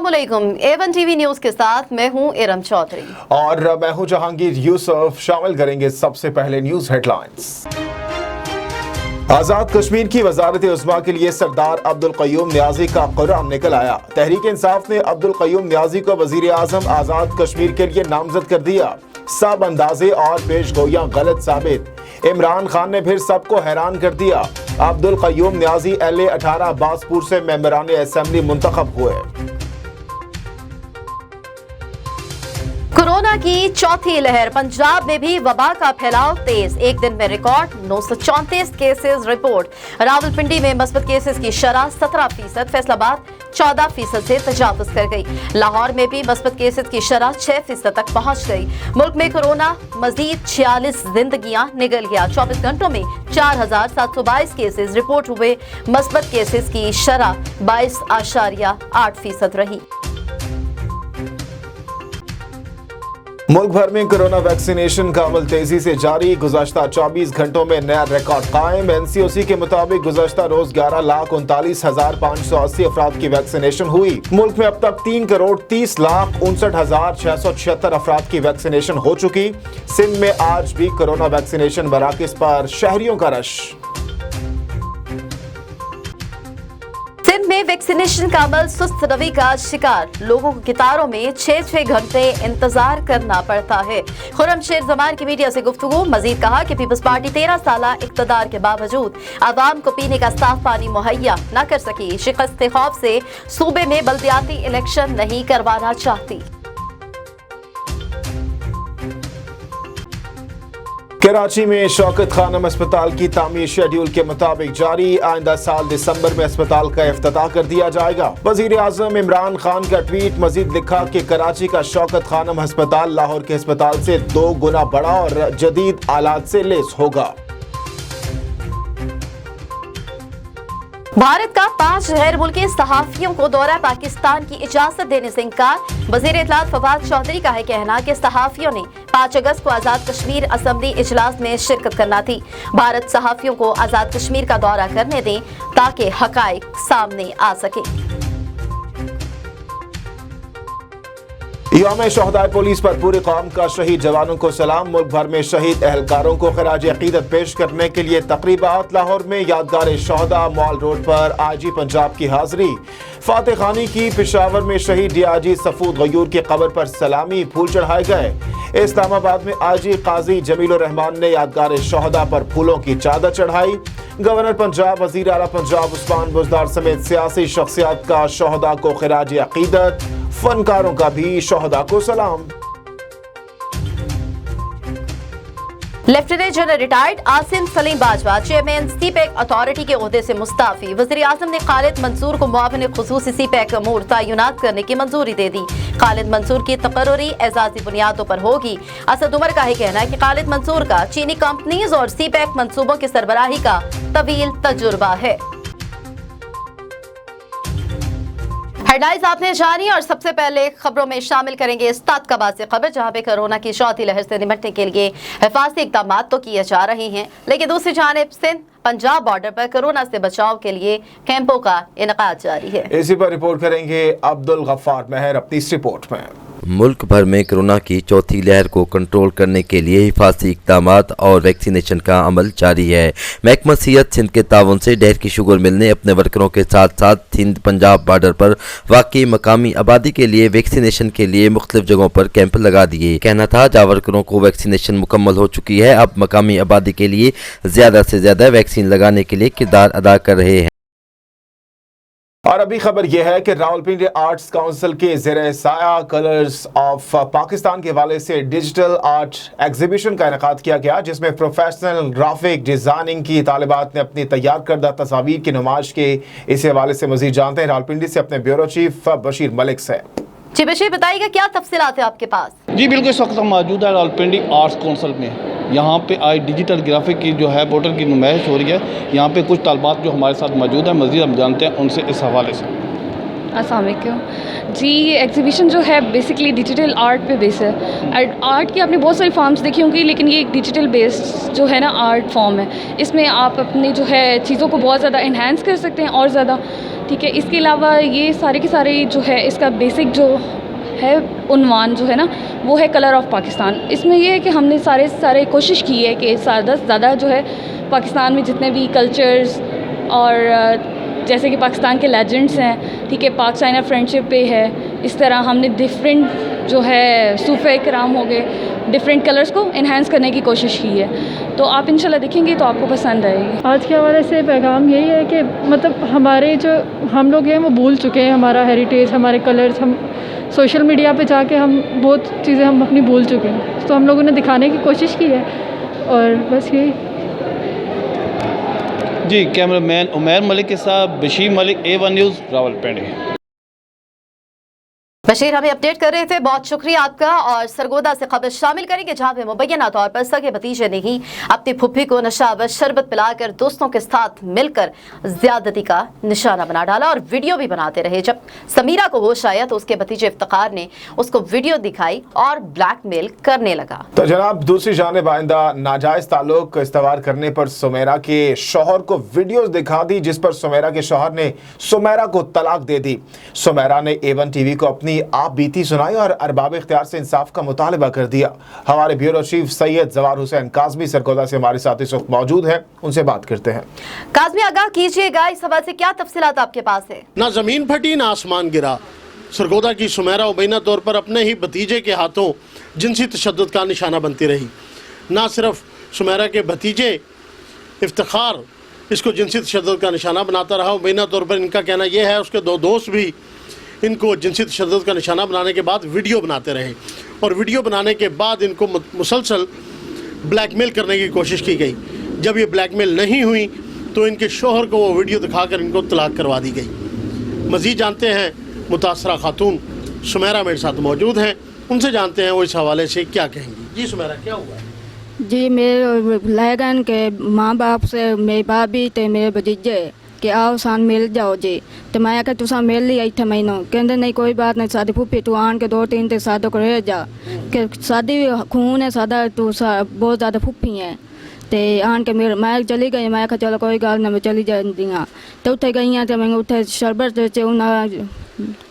अस्सलामुअलैकुम। A1 TV news के साथ मैं हूं इरम चौधरी और मैं हूं जहांगीर यूसुफ। शामिल करेंगे सबसे पहले न्यूज हेडलाइंस। आजाद कश्मीर की वजारत उज़्मा के लिए सरदार अब्दुल क़य्यूम नियाज़ी का कुरान निकल आया। तहरीक इंसाफ ने अब्दुल क़य्यूम नियाज़ी को वज़ीर आज़म आजाद कश्मीर के लिए नामजद कर दिया। सब अंदाजे और पेशगोइयां गलत साबित। इमरान खान ने फिर सबको हैरान कर दिया। अब्दुल क़य्यूम नियाज़ी LA 18 अब्बासपुर से मेंबरान असेंबली मुंतखब हुए। कोरोना की चौथी लहर, पंजाब में भी वबा का फैलाव तेज। एक दिन में रिकॉर्ड 934 केसेस रिपोर्ट। रावलपिंडी में मस्बत केसेस की शरह 17%, फैसलाबाद 14% से तजावुज कर गई। लाहौर में भी मस्बत केसेस की शरह 6% तक पहुंच गई। मुल्क में कोरोना मजीद 46 जिंदगियां निगल गया। 24 घंटों में 4722 केसेस रिपोर्ट हुए। मस्बत केसेस की शरह 22.8% रही। मुल्क भर में कोरोना वैक्सीनेशन का अमल तेजी से जारी। गुज़श्ता 24 घंटों में नया रिकॉर्ड कायम। NCOC के मुताबिक गुज़श्ता रोज 11,39,580 अफराद की वैक्सीनेशन हुई। मुल्क में अब तक 3,30,59,676 अफराद की वैक्सीनेशन हो चुकी। सिंध में आज भी कोरोना वैक्सीनेशन मराकज़ पर शहरियों का रश। सिंध में वैक्सीनेशन का अमल सुस्त रवि का शिकार। लोगों को कतारों में 6 घंटे इंतजार करना पड़ता है। खुर्रमशेर जमान की मीडिया से गुफ्तगू। मजीद कहा कि पीपल्स पार्टी 13 साल इक़्तिदार के बावजूद आवाम को पीने का साफ पानी मुहैया न कर सकी। शिकस्त खौफ से सूबे में बल्दियाती इलेक्शन नहीं करवाना चाहती। कराची में शौकत खानम अस्पताल की तामीर शेड्यूल के मुताबिक जारी। आइंदा साल दिसंबर में अस्पताल का इफ्तिताह कर दिया जाएगा। वजीर आजम इमरान खान का ट्वीट। मजीद लिखा कि कराची का शौकत खानम अस्पताल लाहौर के अस्पताल से 2 गुना बड़ा और जदीद आलात से लैस होगा। भारत का 5 गैर मुल्की सहाफियों को दौरा पाकिस्तान की इजाजत देने से इंकार। वजीर इत्तलात फवाद चौधरी का है कहना कि सहाफियों ने 5 अगस्त को आजाद कश्मीर असेंबली इजलास में शिरकत करना थी। भारत सहाफियों को आजाद कश्मीर का दौरा करने दें ताकि हकाइक सामने आ सके। यौम शहदाए पुलिस पर पूरी कौम का शहीद जवानों को सलाम। मुल्क भर में शहीद एहलकारों को खराज अकीदत पेश करने के लिए तकरीबात। लाहौर में यादगार शहदा मॉल रोड पर IG पंजाब की हाजिरी। फातेह खानी की। पेशावर में शहीद DIG सफूद गयूर की कब्र पर सलामी फूल चढ़ाए गए। इस्लामाबाद में IG काजी जमीलुर रहमान ने यादगार शहदा पर फूलों की चादर चढ़ाई। गवर्नर पंजाब वजीर आला पंजाब उस्मान बुज़दार समेत सियासी शख्सियात का शहदा को खराज अकीदत। फनकारों का भी शहदा को सलाम। Lieutenant general retired Asim Salim Bajwa chairman CPEC authority के ओहदे से मुस्ताफी। वज़ीर आज़म ने खालिद मंसूर को मुआविन खुसूसी CPEC अमूर तयनात करने की मंजूरी दे दी। खालिद मंसूर की तकर्रुरी एजाजी बुनियादों पर होगी। असद उमर का है कहना है कि खालिद मंसूर का चीनी कंपनीज और CPEC मंसूबों की सरबराही का तवील तजुर्बा है। हेडलाइंस आपने जानी और सबसे पहले खबरों में शामिल करेंगे इस्तादकाबाद से खबर, जहां पे कोरोना की चौथी लहर से निपटने के लिए हिफाजती इक़दाम तो किए जा रहे हैं, लेकिन दूसरी जानिब सिंध पंजाब बॉर्डर पर कोरोना से बचाव के लिए कैंपों का इनकाद जारी है। इसी पर रिपोर्ट करेंगे अब्दुल गफ्फार महर अपनी इस रिपोर्ट में। मुल्क भर में कोरोना की चौथी लहर को कंट्रोल करने के लिए हिफाजती इक़दाम और वैक्सीनेशन का अमल जारी है। महकमा सेहत सिंध के ताउन से डेहर की शुगर मिल ने अपने वर्करों के साथ साथ सिंध पंजाब बॉर्डर पर वाकई मकामी आबादी के लिए वैक्सीनेशन के लिए मुख्तलिफ जगहों पर कैंप लगा दिए। कहना था जहाँ वर्करों को वैक्सीनेशन मुकम्मल हो चुकी है, अब मकामी आबादी के लिए ज्यादा से ज्यादा वैक्सीन लगाने के लिए किरदार अदा कर रहे हैं। और अभी खबर यह है कि रावलपिंडी आर्ट्स काउंसिल के ज़ेरे साया कलर्स ऑफ पाकिस्तान के हवाले से डिजिटल आर्ट एग्जीबिशन का इनेकाद किया गया, जिसमें प्रोफेशनल ग्राफिक डिज़ाइनिंग की तालिबात ने अपनी तैयार करदा तस्वीर की नुमाइश के। इस हवाले से मजीद जानते हैं रावलपिंडी से अपने ब्यूरो चीफ बशीर मलिक से। जी बशीर, बताइएगा क्या तफसीलात है आपके पास? जी बिल्कुल, इस वक्त हम मौजूद है रावलपिंडी आर्ट्स काउंसिल में। यहाँ पे आज डिजिटल ग्राफिक की जो है पोर्टल की नुमाइश हो रही है। यहाँ पे कुछ तलबात जो हमारे साथ मौजूद है, मज़ीद हम जानते हैं उनसे इस हवाले से। अस्सलाम वालेकुम जी। एग्जीबिशन जो है बेसिकली डिजिटल आर्ट पे बेस है। आर्ट की आपने बहुत सारी फॉर्म्स देखी होंगी, लेकिन ये एक डिजिटल बेस्ड जो है ना आर्ट फॉर्म है। इसमें आप अपने जो है चीज़ों को बहुत ज़्यादा इन्हांस कर सकते हैं और ज़्यादा, ठीक है। इसके अलावा ये सारे के सारे जो है इसका बेसिक जो है उन्वान जो है ना वो है कलर ऑफ पाकिस्तान। इसमें ये है कि हमने सारे कोशिश की है कि ज़्यादा से ज़्यादा जो है पाकिस्तान में जितने भी कल्चर्स और जैसे कि पाकिस्तान के लेजेंड्स हैं, ठीक है, पाक चाइना फ्रेंडशिप पे है, इस तरह हमने डिफरेंट जो है सूफ़े कराम हो गए, डिफरेंट कलर्स को इन्हांस करने की कोशिश की है। तो आप इंशाल्लाह देखेंगे तो आपको पसंद आएगी। आज के हवाले से पैगाम यही है कि मतलब हमारे जो हम लोग हैं वो भूल चुके हैं हमारा हेरिटेज, हमारे कलर्स। हम सोशल मीडिया पे जाके हम बहुत चीज़ें हम अपनी भूल चुके हैं, तो हम लोगों ने दिखाने की कोशिश की है और बस यही। जी, कैमरामैन उमैर मलिक के साथ बशीर मलिक, A1 न्यूज़, रावलपिंडी। बशीर हमें अपडेट कर रहे थे, बहुत शुक्रिया आपका। और सरगोदा से खबर शामिल करेंगे जहां पे मुबैना तौर पर सगे भतीजे ने ही अपनी फुफ्फी को नशा व शरबत पिलाकर दोस्तों के साथ मिलकर ज्यादती का निशाना बना डाला और वीडियो भी बनाते रहे। जब समीरा को होश आया तो उसके भतीजे इफ्तिखार ने उसको वीडियो दिखाई और ब्लैकमेल करने लगा। तो जनाब, दूसरी जानिब आइंदा नाजायज ताल्लुक इस्तवार करने पर सुमेरा के शौहर को वीडियोस दिखा दी, जिस पर सुमेरा के शौहर ने सुमेरा को तलाक दे दी। सुमेरा ने A1 टीवी को अपनी आप बीती सुनाई और अरबाब इख्तियार से इंसाफ का मुतालबा कर दिया। हमारे ब्यूरो चीफ सैयद जवार हुसैन काज़मी सरगोदा से हमारे साथ इस वक्त मौजूद हैं, उनसे बात करते हैं। काज़मी, आगाह कीजिएगा, इस हवाले से क्या तफसीलात आपके पास है? ना जमीन फटी ना आसमान गिरा। सरगोदा की सुमेरा मुबैना तौर पर अपने ही भतीजे के हाथों जिनसी तशद्दुद का निशाना बनती रही। ना सिर्फ सुमेरा के भतीजे इफ्तिखार इसको जिनसी तशद्दुद का निशाना बनाता रहा, मुबैना तौर पर इनका कहना यह है उसके दो दोस्त भी इनको जिनसी तशद्दुद का निशाना बनाने के बाद वीडियो बनाते रहे और वीडियो बनाने के बाद इनको मुसलसल ब्लैकमेल करने की कोशिश की गई। जब ये ब्लैकमेल नहीं हुई तो इनके शोहर को वो वीडियो दिखाकर इनको तलाक करवा दी गई। मज़ीद जानते हैं मुतासरा खातून सुमेरा मेरे साथ मौजूद हैं, उनसे जानते हैं वो इस हवाले से क्या कहेंगी। जी सुमेरा, क्या हुआ? जी, मेरे लगन के माँ बाप से मेरे भाभी ते मेरे भतीजे कि आओ सान मिल जाओ जी। तो मैं आखिर तुसा मिल लिया इतने महीनों, कहते नहीं कोई बात नहीं, सादी फूफी तू आन के 2-3 ते सादो को रह जा कि सादी खून है सादा, तू बहुत ज़्यादा फूफी है। तो आन के मेरे मैं चली गई, मैं आखिर चलो कोई गल ना, मैं चली जाती हाँ। तो उत्थे गई हाँ, तो मैं उत्थे शरबत उन्हें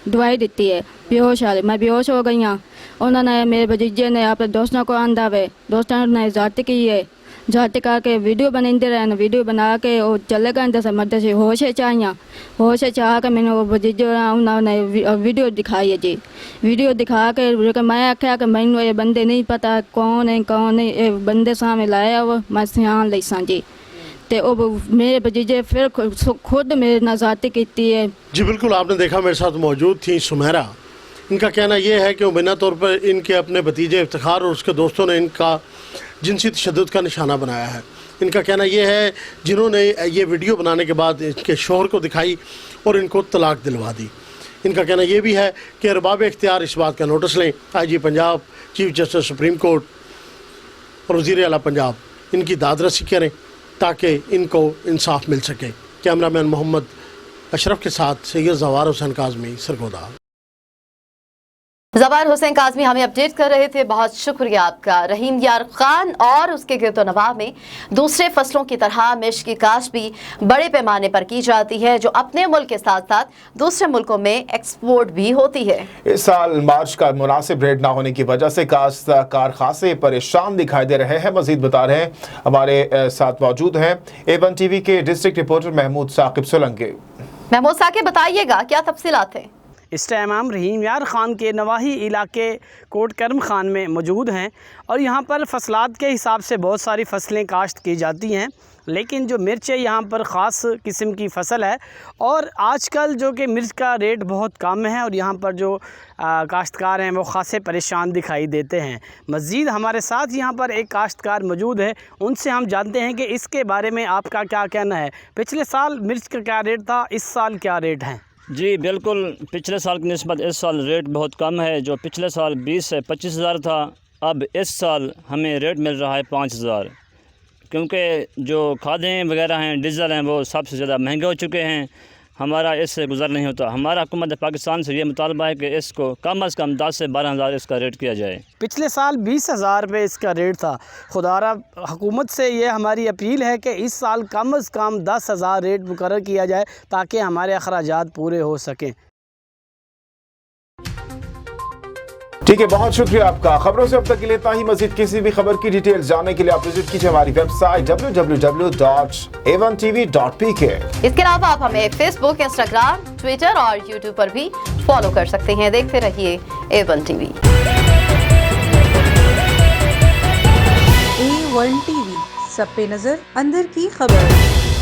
दवाई दी है बेहोश वाली, मैं बेहोश हो गई हाँ। उन्होंने मेरे भतीजे ने अपने दोस्तों को आंदा वे, दोस्तों ने जाती की है, जाते करके वीडियो बनाते रहे, वीडियो बना के वो चले गए। जैसे मर्द से होश चाहिए, होश चाह के मैंने वो भतीजे उन्होंने वीडियो दिखाई है जी। वीडियो दिखा के मैं आख्या कि मैनू ये बंदे नहीं पता कौन है कौन नहीं, ये बंदे सामने लाया वो मैं सियान ली सा जी। तो वो मेरे भतीजे फिर खुद मेरे नाजाती की है। जी बिल्कुल, आपने देखा मेरे साथ मौजूद थी सुमेरा। इनका कहना यह है कि बिना तौर पर इनके अपने भतीजे इफ्तिखार और उसके दोस्तों ने इनका जिनसी तशद्दुद का निशाना बनाया है। इनका कहना यह है जिन्होंने ये वीडियो बनाने के बाद इनके शौहर को दिखाई और इनको तलाक दिलवा दी। इनका कहना यह भी है कि अरबाब इख्तियार इस बात का नोटिस लें, IG Punjab, chief justice supreme court और वज़ीर आला पंजाब इनकी दादरसी करें ताकि इनको इंसाफ मिल सके। कैमरामैन मोहम्मद अशरफ के साथ सैयद जवार हुसैन काज़मी, सरगोदा। जवार हुसैन काज़मी हमें अपडेट कर रहे थे, बहुत शुक्रिया आपका। रहीम यार खान और उसके गिरदोनवाह में दूसरे फसलों की तरह मिर्च की काश्त भी बड़े पैमाने पर की जाती है, जो अपने मुल्क के साथ साथ दूसरे मुल्कों में एक्सपोर्ट भी होती है। इस साल मार्च का मुनासिब रेट न होने की वजह से काश्तकार खासे परेशान दिखाई दे रहे हैं। मजीद बता रहे हैं, हमारे साथ मौजूद हैं A1 टीवी के डिस्ट्रिक्ट रिपोर्टर महमूद साकिब सोलंकी। महमूद साकिब, बताइएगा क्या तफसीलात हैं? इस टाइम हम रहीम यार ख़ान के नवाही इलाके कोट करम खान में मौजूद हैं और यहाँ पर फसलात के हिसाब से बहुत सारी फसलें काश्त की जाती हैं, लेकिन जो मिर्च है यहाँ पर ख़ास किस्म की फ़सल है और आजकल जो कि मिर्च का रेट बहुत कम है और यहाँ पर जो काश्तकार हैं वो ख़ासे परेशान दिखाई देते हैं। मज़ीद हमारे साथ यहाँ पर एक काश्तकार मौजूद है, उनसे हम जानते हैं कि इसके बारे में आपका क्या कहना है। पिछले साल मिर्च का क्या रेट था, इस साल क्या रेट है? जी बिल्कुल, पिछले साल की निस्बत इस साल रेट बहुत कम है। जो पिछले साल 20 से 25 हज़ार था, अब इस साल हमें रेट मिल रहा है 5 हज़ार, क्योंकि जो खादें वगैरह हैं, डीज़ल हैं, वो सबसे ज़्यादा महंगे हो चुके हैं। हमारा इससे गुजर नहीं होता। हमारा हुकूमत पाकिस्तान से ये मुतालबा है कि इसको कम अज़ कम 10 से 12,000 इसका रेट किया जाए। पिछले साल 20,000 रुपये इसका रेट था। खुदारा हुकूमत से ये हमारी अपील है कि इस साल कम अज़ कम 10,000 रेट मुकर्रर किया जाए ताकि हमारे अखराजात पूरे हो सकें। ठीक है, बहुत शुक्रिया आपका। खबरों से अब तक के लिए इतना ही। मजीद किसी भी खबर की डिटेल्स जानने के लिए आप विजिट कीजिए हमारी वेबसाइट www.a1tv.pk। इसके अलावा आप हमें फेसबुक, इंस्टाग्राम, ट्विटर और यूट्यूब पर भी फॉलो कर सकते हैं। देखते रहिए A1 TV। A1 TV, सब पे नजर, अंदर की खबर।